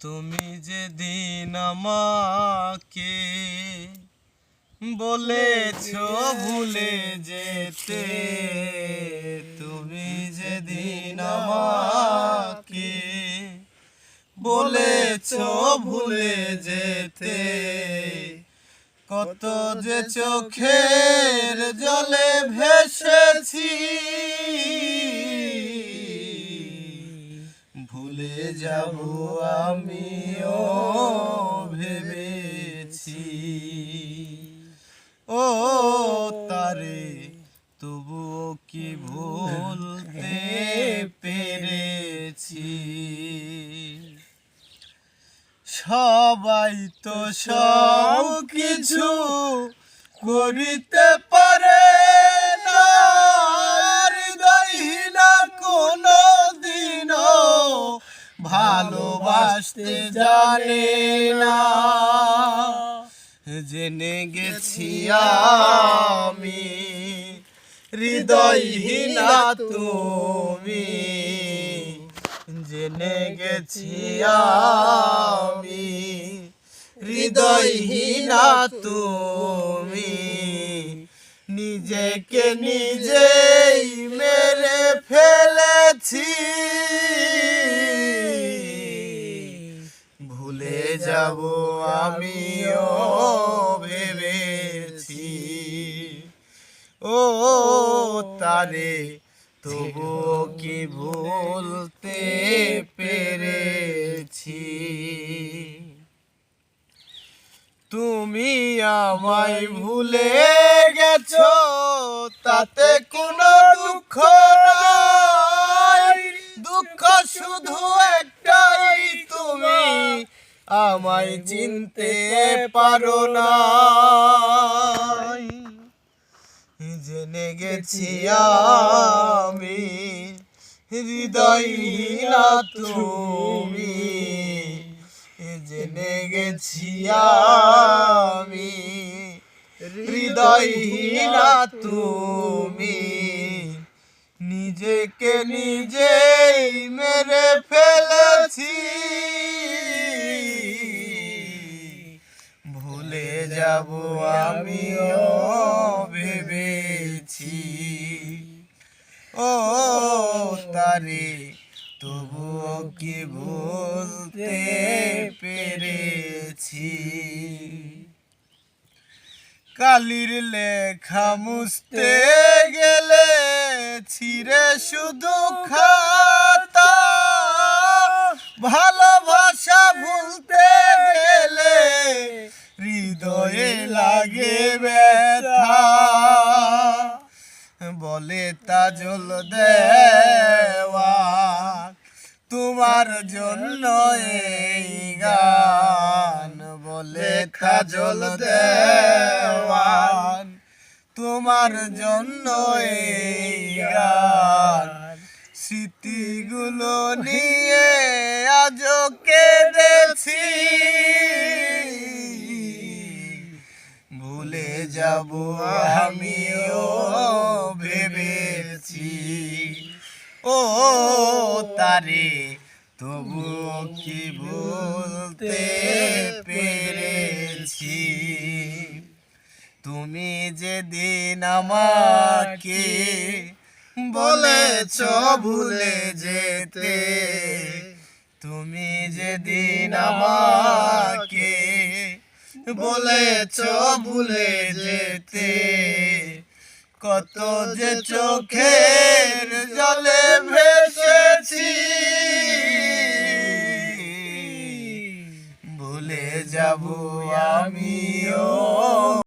তুমি যেদিন আমাকে বলেছো ভুলে যেতে, তুমি যেদিন আমাকে বলেছো ভুলে যেতে, কত যে চোখের জলে ভেসেছি, ভুলে যাব আমিও ভেবেছি। ও তারে তবুও কি ভুলতে পেরেছি। সবাই তো সব কিছু করিতে পারে না, হৃদয়হীনা কোনো দিনও ভালোবাসতে জানে না। জেনে গেছি আমি হৃদয়হীনা তুমি, জেনে গেছি আমি হৃদয়হীনা তুমি, নিজেকে নিজেই মেরে ফেলেছি, ভুলে যাব আমিও ভেবেছি। ও তারে তবুও কি ভুলতে পেরেছি। তুমি আমায় ভুলে গেছো তাতে কোনো দুঃখ নাই, দুঃখ শুধু একটাই, তুমি আমায় চিনতে পারো না। জেনে গেছি আমি হৃদয়হীনা তুমি, জেনে গেছি আমি হৃদয়হীনা তুমি, নিজেকে নিজেই মেরে ফেলেছি, ভুলে যাব আমিও ভেবেছি। ও তারে তবুও কি ভুলতে পেরেছি। কালির লেখা মুছতে গেলে ছিঁড়ে শুধু খাতা, ভালোবাসা ভুলতে গেলে হৃদয়ে লাগে ব্যথা, বলে তাজল দেওয়া তোমার জন্য এই গান, বলে কাজল দেওয়ান তোমার জন্য এই গান, স্মৃতিগুলো নিয়ে আজও কেঁদেছি, ভুলে যাব আমিও ভেবেছি। ও তারে তবুও কি ভুলতে পেরেছি। তুমি যেদিন আমাকে বলেছো ভুলে যেতে, তুমি যেদিন আমাকে বলেছো ভুলে যেতে, কত যে চোখের জলে ভেসেছি, ভুলে যাব আমিও